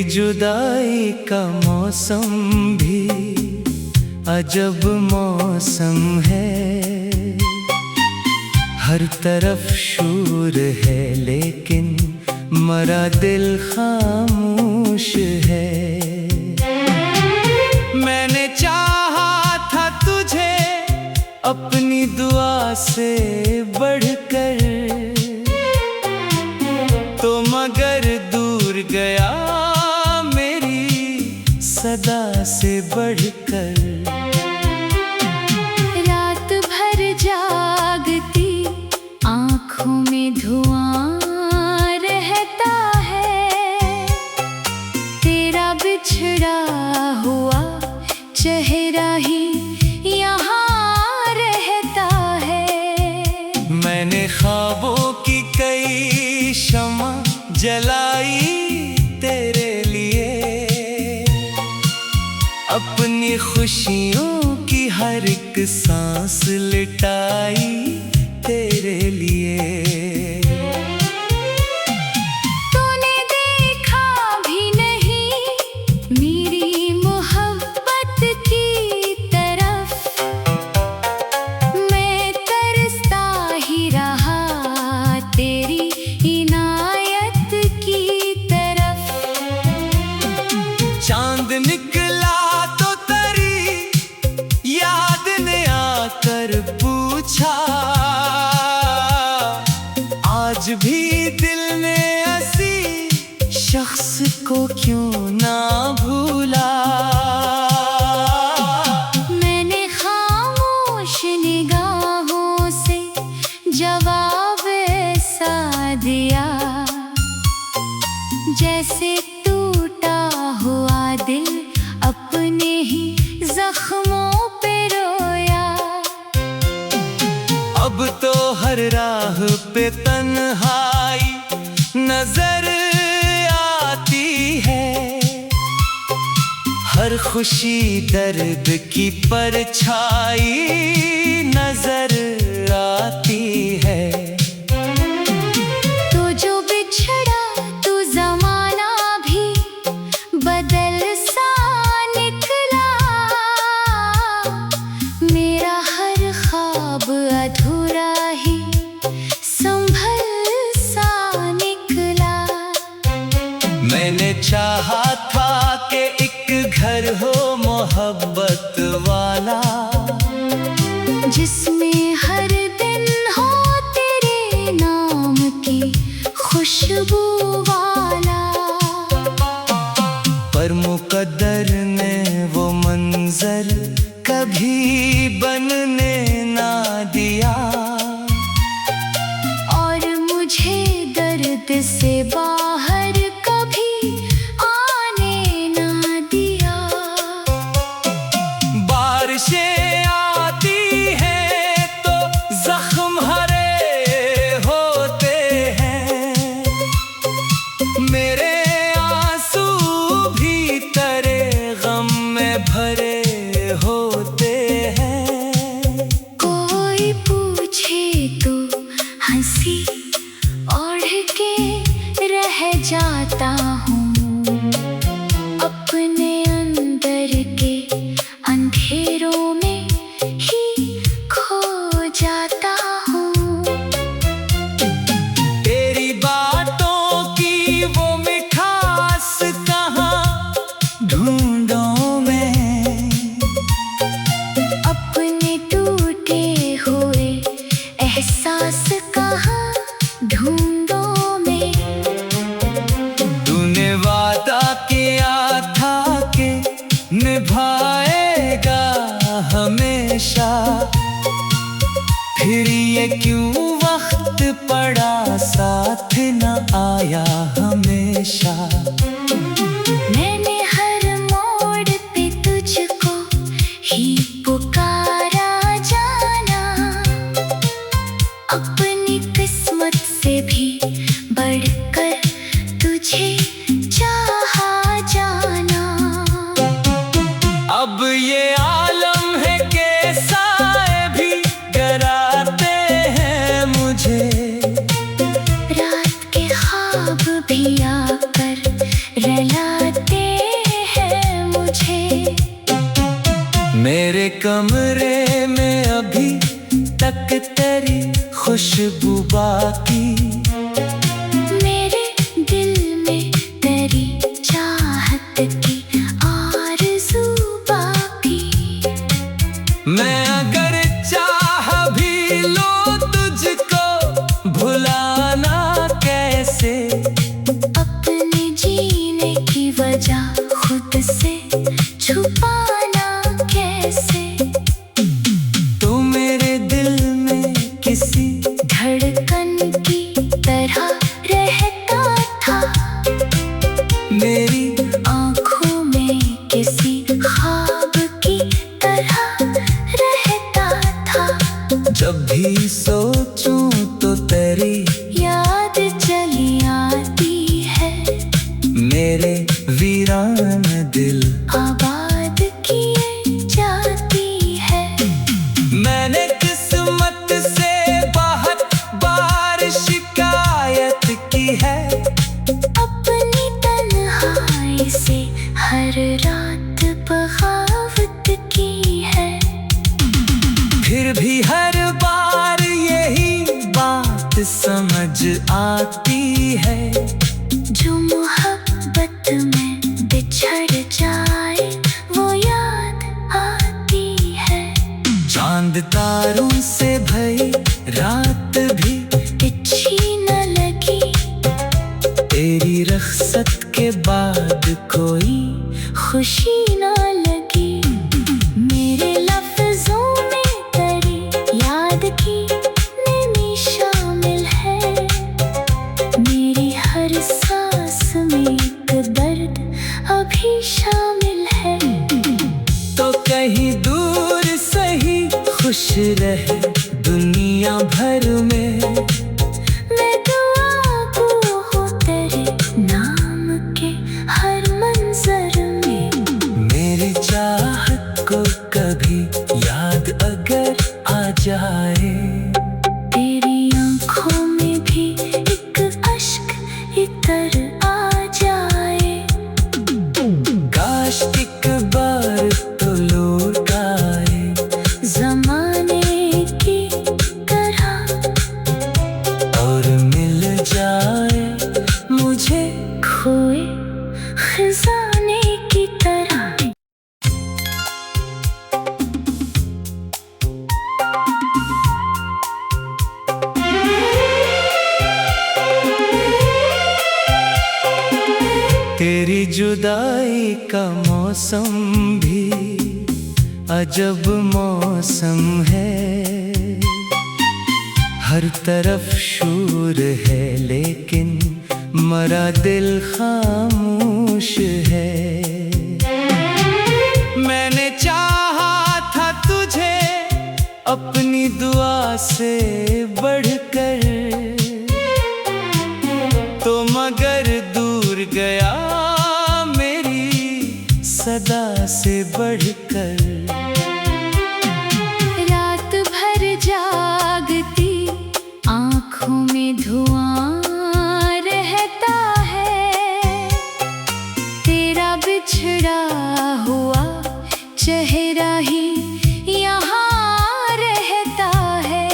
जुदाई का मौसम भी अजब मौसम है। हर तरफ शोर है लेकिन मरा दिल खामोश है। मैंने चाहा था तुझे अपनी दुआ से बढ़कर, तो मगर दूर गया मेरी सदा से बढ़कर। रात भर जागती आँखों में धुआं रहता है, तेरा बिछड़ा हुआ चेहरा ही यहाँ रहता है। मैंने ख्वाबों की कई शम्मा जलाई तेरे लिए, अपनी खुशियों की हर एक सांस लिटाई तेरे लिए। तूने देखा भी नहीं मेरी मोहब्बत की तरफ, मैं तरसता ही रहा तेरी इनायत की तरफ। चांद निकला तो तेरी याद ने आकर पूछा, आज भी दिल ने ऐसी शख्स को क्यों ना भूला। मैंने खामोश निगाहों से जवाब ऐसा दिया, जैसे टूटा हुआ दिल अपने ही जख्मों पे रोया। अब तो हर राह पे तन्हाई नजर आती है, हर खुशी दर्द की परछाई नजर आती है। तो जो बिछड़ा तू जमाना भी बदल सा निकला, मेरा हर ख्वाब अधूरा ही संभल सा निकला। मैंने चाहा था कि एक घर हो मोहब्बत वाला, जिसमें हर दिन हो तेरे नाम की खुशबू वाला। पर मुकद्दर ने वो मंजर कभी बनने ना दिया, और मुझे दर्द से बाहर कभी आने ना दिया। बारिशें आती हैं तो जख्म हरे होते हैं, मेरे आंसू भी तेरे गम में भरे होते हैं। कोई पूछे तो हंसी ओढ़ के रह जाता हूँ, अपने अंदर के अंधेरों में ही खो जाता हूँ। तेरी बातों की वो मिठास कहाँ ढूंढूं मैं, अपने टूटे हुए एहसास कहाँ ढूंढूं मैं। तूने वादा किया था कि निभाएगा हमेशा, फिर ये क्यों वक्त पड़ा साथ न आया हमेशा। मैंने हर मोड़ पे तुझको ही पुकारा जाना, अपनी किस्मत से भी बढ़कर तुझे चाहा जाना। अब ये आलम है कि साए भी डराते हैं मुझे, रात के ख्वाब भी आकर मुझे। मेरे कमरे में अभी तक तेरी खुशबू बाकी, मेरे दिल में तेरी चाहत की आरज़ू बाकी। मैं अगर चाह भी लो तुझको भुलाना कैसे, अपने जीने की वजह खुद से छुपाना कैसे। तू मेरे दिल में किसी धड़कन की तरह रहता था, मेरी आँखों में किसी ख्वाब की तरह रहता था। जब भी सोचूं तो तेरी याद चली आती है, मेरे वीरान दिल आबाद किए जाती है। मैंने किस्मत से बहुत बार शिकायत की है, अपनी तन्हाई से हर रात बगावत की है। फिर भी हर बार यही बात समझ आती है, जो मोहब्बत में बिछड़ जाए वो याद आती है। चांद तारों से भई रात भी अच्छी न लगी, तेरी रखसत के बाद कोई खुशी न लगी। मेरे लफ्जों में तेरी याद की नमी शामिल है, मेरी हर सांस में एक दर्द अभी शामिल है। तो कहीं दूर सही खुश रहे दुनिया भर में, मैं दुआ गो हूँ तेरे नाम के हर मंजर में। मेरी चाहत को कभी याद अगर आ जाए, तेरी आँखों में भी एक अश्क इतर आ जाए। काश एक बार तो लौट आए ज़माने की तरह और मिल जाए मुझे खोए खजाने की तरह। तेरी जुदाई का मौसम भी अजब मौसम है, हर तरफ शोर है लेकिन मरा दिल खामोश है। मैंने चाहा था तुझे अपनी दुआ से बढ़कर, तो मगर दूर गया मेरी सदा से बढ़कर। रात भर जागती आँखों में धुआं रहता है, तेरा बिछड़ा हुआ चेहरा ही यहाँ रहता है।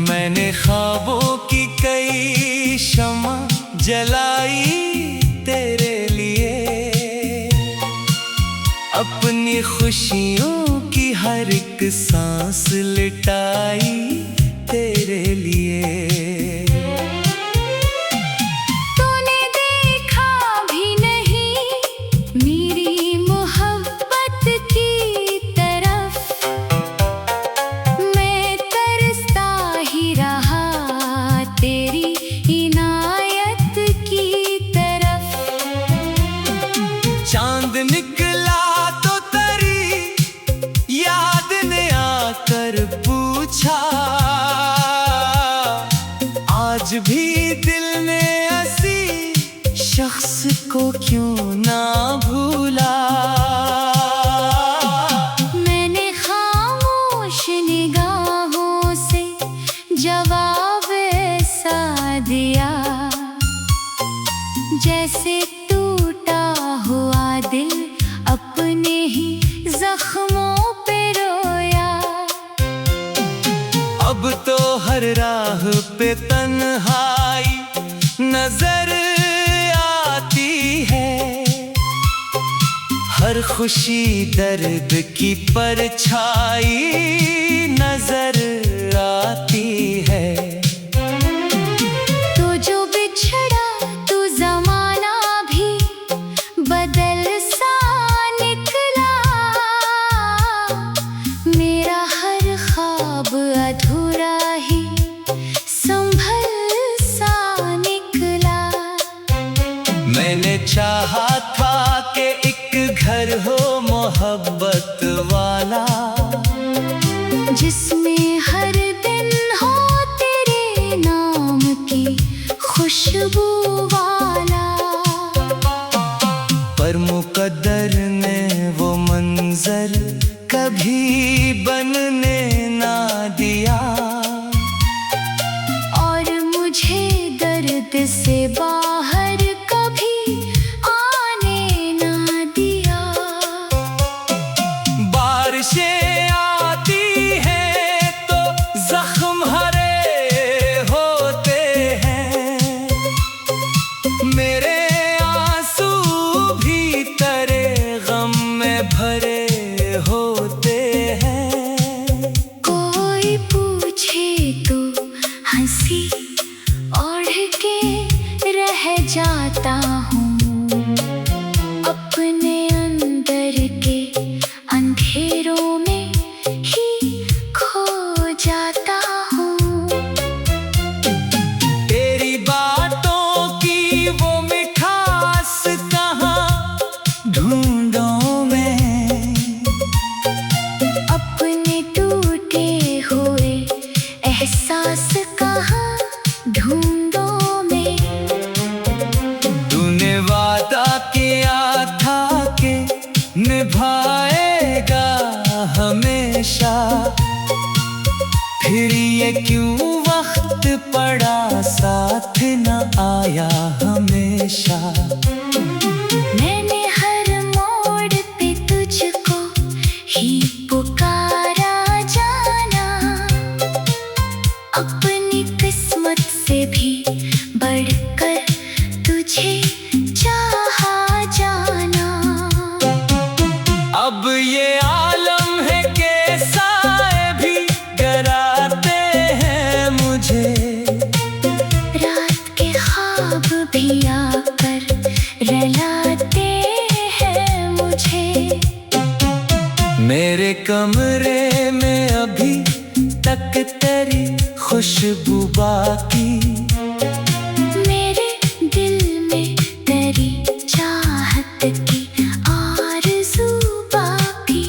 मैंने ख्वाबों की कई शमा जलाई तेरे लिए, अपनी खुशियों की हर एक सांस लिटाई तेरे लिए। तूने देखा भी नहीं मेरी मोहब्बत की तरफ, मैं तरसता ही रहा तेरी इनायत की तरफ। चांद निकला तो तेरी याद ने आकर पूछा, जख्मों पे रोया। अब तो हर राह पे तन्हाई नजर आती है, हर खुशी दर्द की परछाई नजर आती है। तो जो बिछड़ा तू जमाना भी बदल सा निकला, मेरा हर ख्वाब अधूरा ही संभल सा निकला। मैंने चाहा था कि एक घर हो मोहब्बत वाला, जिसमें हर दिन हो तेरे नाम की खुशबू वाला। पर मुकद्दर ने वो मंजर कभी बनने ना दिया, और मुझे दर्द से बाहर कभी आने ना दिया। बारिशें आती हैं तो जख्म हरे होते हैं, मेरे आंसू भी तेरे गम में भरे होते हैं। कोई पूछे तो हंसी ओढ़ के रह जाता हूँ, अपने अंदर के अंधेरों में ही खो जाता हूँ। तेरी बातों की वो मिठास कहाँ ढूंढूं मैं, अपने टूटे हुए एहसास कहाँ ढूंढूं मैं। तूने वादा किया था कि निभाएगा हमेशा, फिर ये क्यों वक्त पड़ा साथ न आया हमेशा। मैंने हर मोड़ पे तुझको ही पुकारा जाना, अपनी किस्मत से भी बढ़कर तुझे चाहा जाना। अब ये आलम है के साए भी डराते हैं मुझे, रात के ख्वाब भी आकर रुलाते हैं मुझे। मेरे कमरे में अभी तक तेरी खुशबू बाकी, मेरे दिल में तेरी चाहत की आरज़ू बाकी।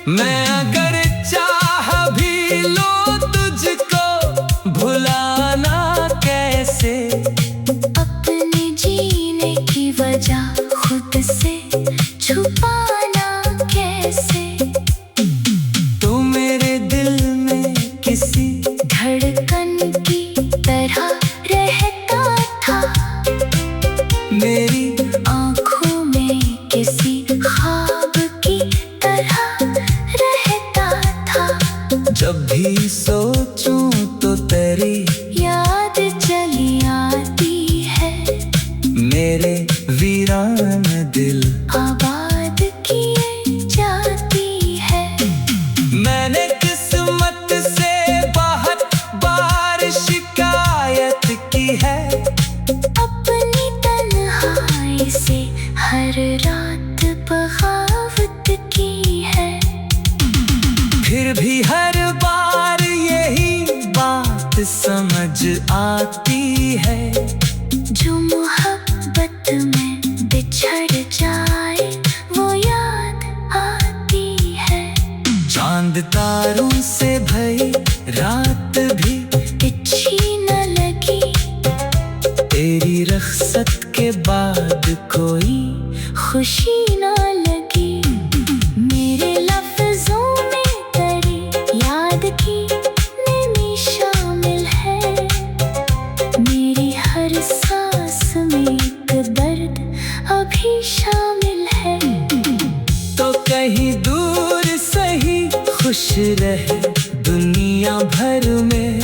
मैं अगर चाह भी लो तुझको भुलाना कैसे, अपने जीने की वजह खुद से छुपाना कैसे। तू मेरे दिल में किसी धड़कन की तरह रहता था, मेरी आँखों में किसी ख्वाब की तरह रहता था। जब भी सोचूं तो तेरी याद चली आती है, मेरे वीरान दिल आबाद किए जाती है। मैंने किस्मत से बहुत बार शिकायत की है, अपनी तन्हाई से हर रात बगावत की है। फिर भी हर बार यही बात समझ आती है, जो मोहब्बत में बिछड़ जाए वो याद आती है। चांद तारों से भई रात भी अच्छी न लगी, तेरी रख्सत के बाद कोई खुशी न लगी। मेरे लफ्जों में तेरी याद की नमी शामिल है, मेरी हर सांस में एक दर्द अभी शामिल है। तो कहीं कहीं दूर सही, खुश रहे दुनिया भर में।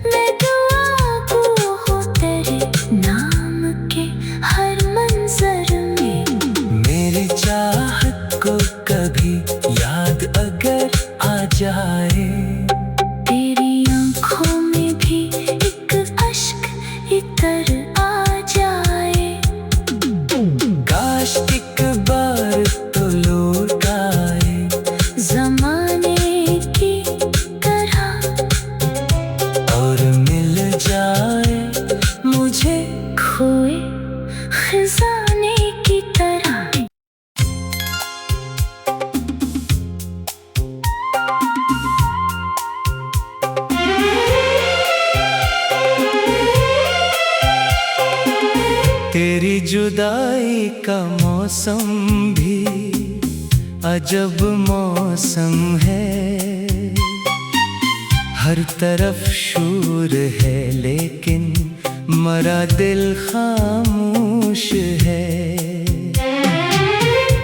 मैं दुआ गो हूँ तेरे नाम के हर मंजर में। मेरे चाहत को कभी याद अगर आ जाए, तेरी आँखों में भी एक अश्क इतर आ जाए। काश एक बार तो लौट आए ज़माने की तरह और मिल जाए मुझे खोए खजाने की तरह। तेरी जुदाई का मौसम भी अजब मौसम है। हर तरफ शोर है लेकिन मरा दिल खामोश है।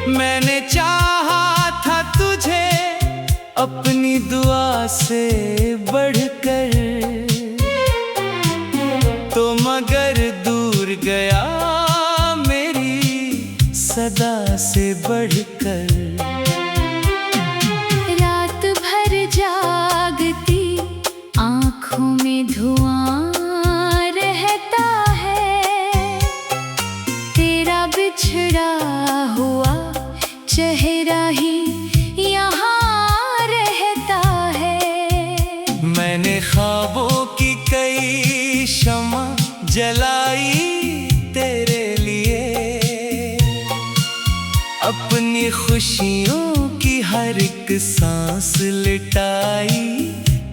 मैंने चाहा था तुझे अपनी दुआ से बढ़कर, तो मगर दूर गया मेरी सदा से बढ़कर। रात भर जागती आँखों में धुआं रहता है। तेरा बिछड़ा हुआ चेहरा ही यहाँ रहता है। मैंने ख्वाबों की कई शमा जलाई तेरे लिए, अपनी खुशियों की हर एक सांस लिटाई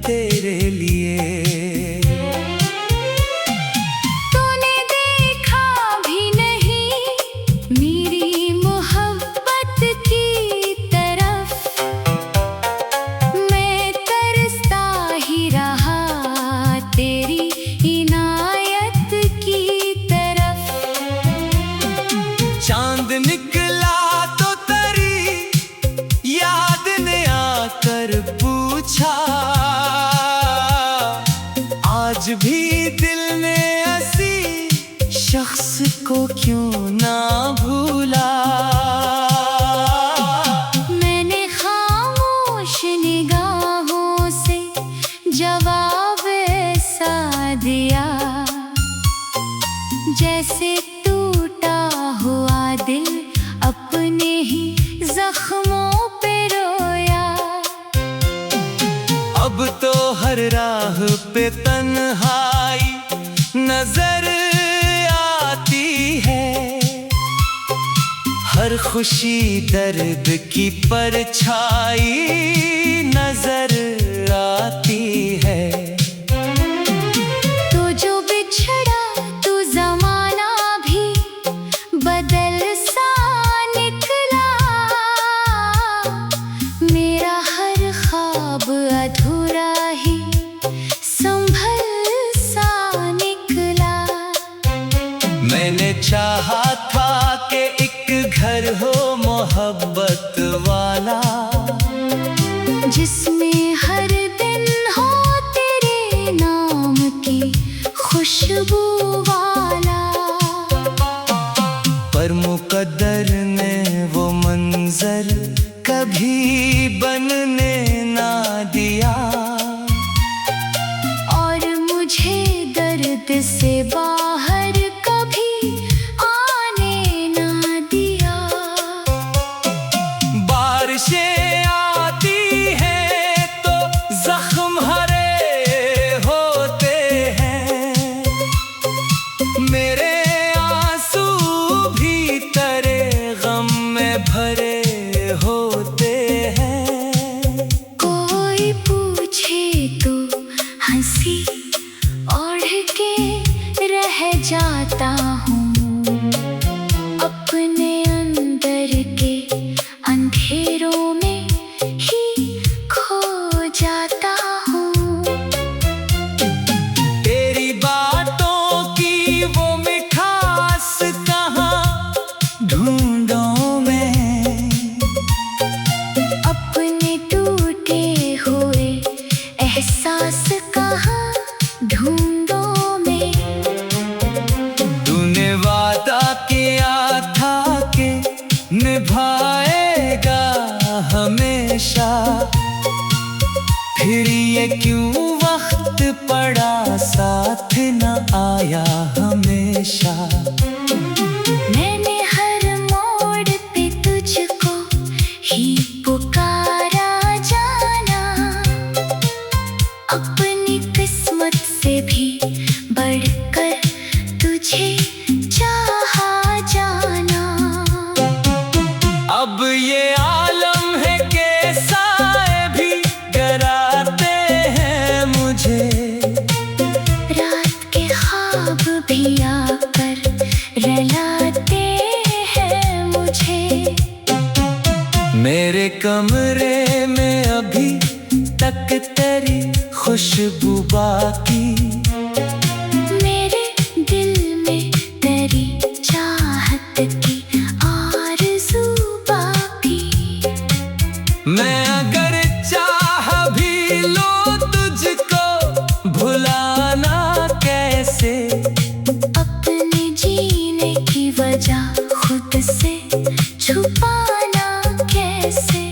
तेरे लिए। तूने देखा भी नहीं मेरी मोहब्बत की तरफ, मैं तरसता ही रहा तेरी इनायत की तरफ। चांद निकला तो तेरी याद ने आकर पूछा, आज भी दिल ने ऐसी शख्स को क्यों ना भूला। मैंने खामोश निगाहों से जवाब ऐसा दिया, जैसे टूटा हुआ दिल अपने ही जख्मों पे रोया। अब तो हर राह पे तन्हाई नजर आती है, हर खुशी दर्द की परछाई नजर आती है। तो जो बिछड़ा तू जमाना भी बदल सा निकला, मेरा हर ख्वाब अधूरा ही संभल सा निकला। मैंने चाहा था कि एक घर हो मोहब्बत वाला, जिसमें हर दिन हो तेरे नाम की खुशबू वाला। पर मुकद्दर ने वो मंजर कभी बनने ना दिया, और मुझे दर्द से बाहर कभी आने ना दिया। बारिशें आती हैं तो जख्म हरे होते हैं, मेरे आंसू भी तेरे गम में भरे होते हैं। कोई पूछे तो हंसी ओढ़ के रह जाता हूँ, अपने अंदर के अंधेरों में ही खो जाता हूँ। तेरी बातों की वो मिठास कहाँ ढूंढूं मैं, आएगा हमेशा। फिर ये क्यों वक्त पड़ा साथ न आया हमेशा। मैंने हर मोड़ पे तुझको ही पुकारा जाना, अपनी किस्मत से भी बढ़कर तुझे चाहा जाना। अब ये आलम है के साए भी डराते हैं मुझे। रात के ख्वाब भी आकर रुलाते हैं मुझे। मेरे कमरे में अभी तक तेरी खुशबू बाकी, मेरे दिल में तेरी चाहत की आरज़ू बाकी। मैं अगर चाह भी लो तुझको भुलाना कैसे। अपने जीने की वजह खुद से छुपाना कैसे।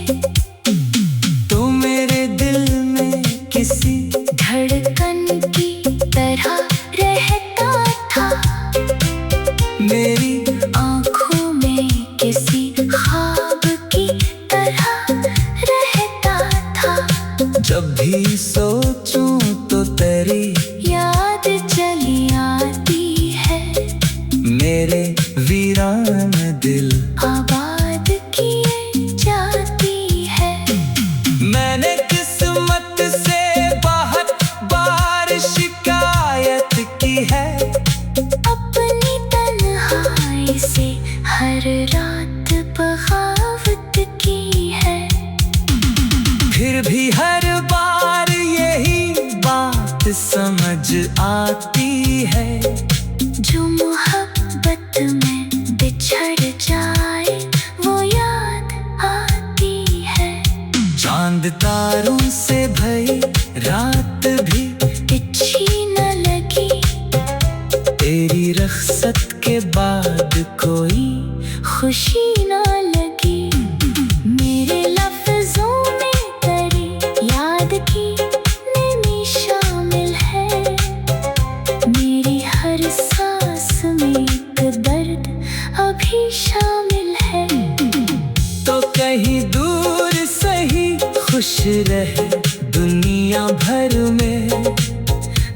तू मेरे दिल में किसी धड़कन की तरह रहता था, मेरी आँखों में किसी ख्वाब की तरह रहता था। जब भी सोचूं तो तेरी याद चली आती है, मेरे वीरान दिल आबाद किए जाती है। मैंने किस्मत से बहुत बार शिकायत की है। अपनी तन्हाई से हर रात बगावत की है। फिर भी हर बार यही बात समझ आती है। जो मोहब्बत में बिछड़ जाए वो याद आती है। चांद तारों से भई रात भी अच्छी न लगी, तेरी रख्सत के बाद कोई खुशी न लगी। मेरे लफ्जों में तेरी याद की नमी शामिल है। मेरी हर सांस में एक दर्द अभी शामिल है। तो कहीं दूर सही खुश रहे दुनिया भर में।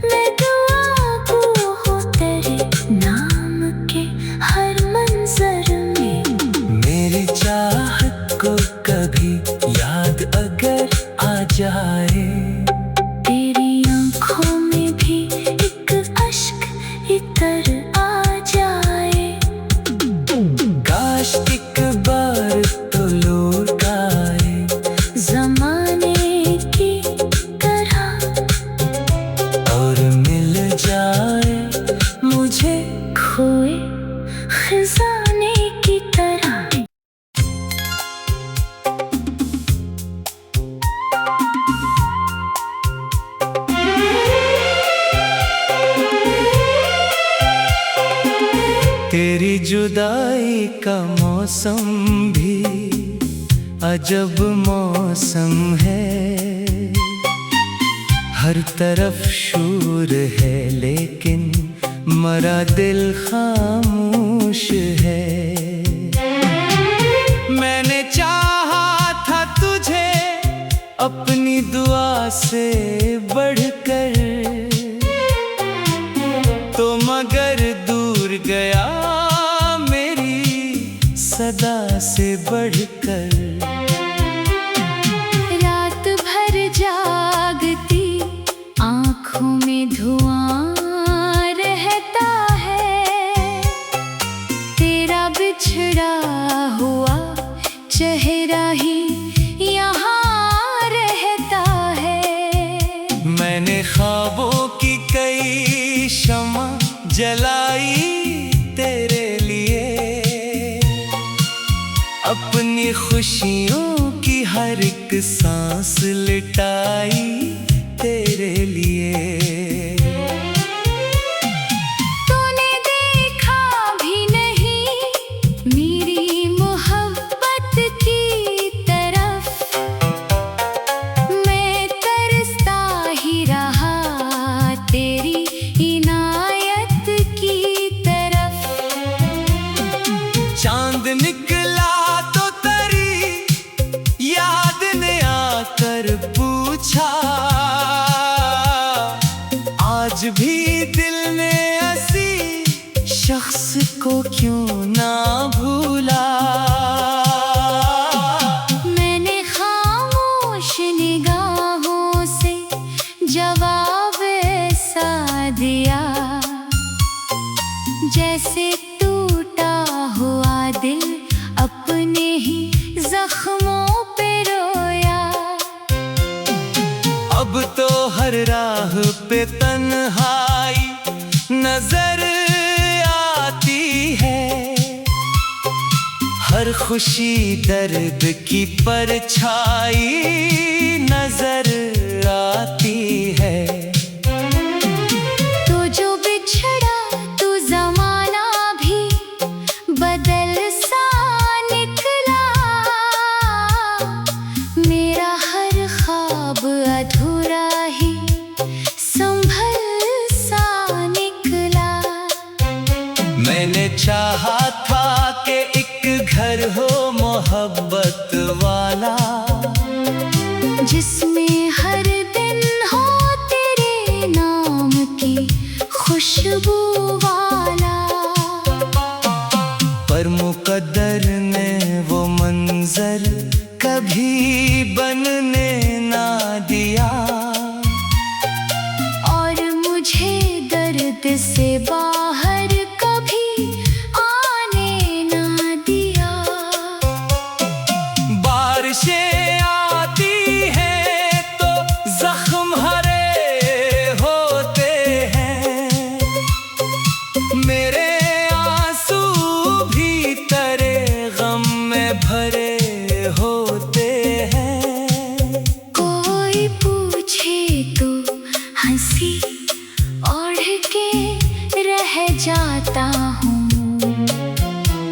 मैं दुआ को हूँ तेरे नाम के हर मंजर में। मेरे चाहत को कभी याद अगर आ जाए, तेरी आँखों में भी एक अश्क इतर आ जाए। काश एक बार तो लौट आए ज़माने की तरह और मिल जाए मुझे खोए खजाने की तरह। तेरी जुदाई का मौसम भी अजब मौसम है। हर तरफ शोर है लेकिन मरा दिल खामोश है। मैंने चाहा था तुझे अपनी दुआ से बढ़कर, तो मगर दूर गया मेरी सदा से बढ़कर। रात भर जागती आँखों में धुआं रहता है। तेरा बिछड़ा हुआ चेहरा ही यहाँ रहता है। मैंने ख्वाबों की कई शमा जलाई तेरे लिए, अपनी खुशियों की हर एक सांस लिटाई तेरे लिए। तूने देखा भी नहीं मेरी मोहब्बत की से तन्हाई नजर आती है, हर खुशी दर्द की परछाई नजर आती है। तो जो बिछड़ा तो जमाना भी बदल सा निकला, मेरा हर ख्वाब अधूरा ही संभल सा निकला। मैंने चाहा था कि एक घर हो मोहब्बत वाला, जिसमें हर दिन हो तेरे नाम की खुशबू वाला। पर मुकद्दर ने वो मंजर कभी बनने ना दिया, और मुझे दर्द से बाहर कभी आने ना दिया। बारिशें आती हैं तो जख्म हरे होते हैं, मेरे आंसू भी तेरे गम में भरे होते हैं। कोई पूछे तो हंसी ओढ़ के रह जाता हूँ,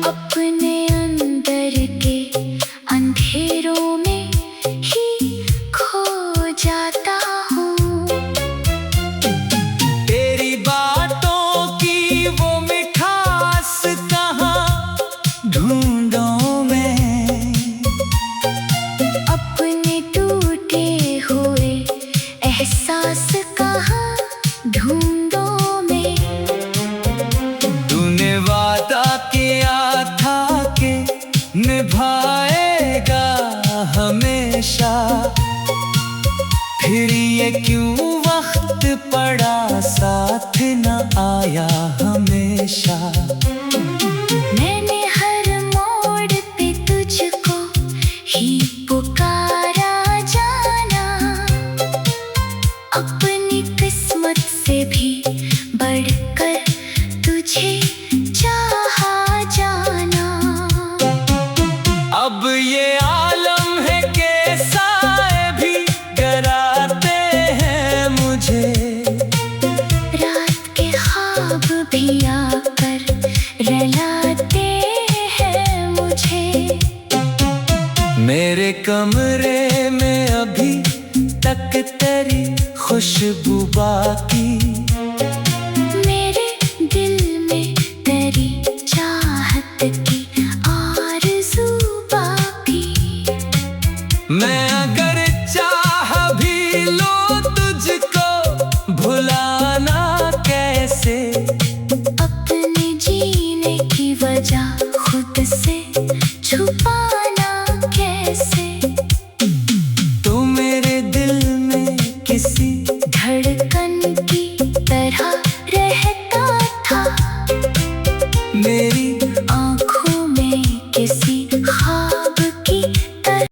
अपने अंदर के अंधेरों में ही खो जाता हूँ। तेरी बातों की वो मिठास कहाँ ढूंढूं मैं, अपने टूटे हुए एहसास कहाँ ढूंढूं मैं। तूने वादा किया था कि निभाएगा हमेशा, फिर ये क्यों वक्त पड़ा साथ न आया हमेशा। मैंने हर मोड़ पे तुझको ही पुकारा जाना, अपनी किस्मत से भी बढ़कर तुझे चाहा जाना। अब ये आलम है के साए भी डराते हैं मुझे, रात के ख्वाब भी आकर रुलाते हैं मुझे। मेरे कमरे में अभी तक तेरी खुशबू बाकी, मेरे दिल में तेरी चाहत की आरज़ू बाकी। मैं अगर चाह भी लो तुझको भुलाना कैसे, अपने जीने की वजह खुद से छुपाना कैसे।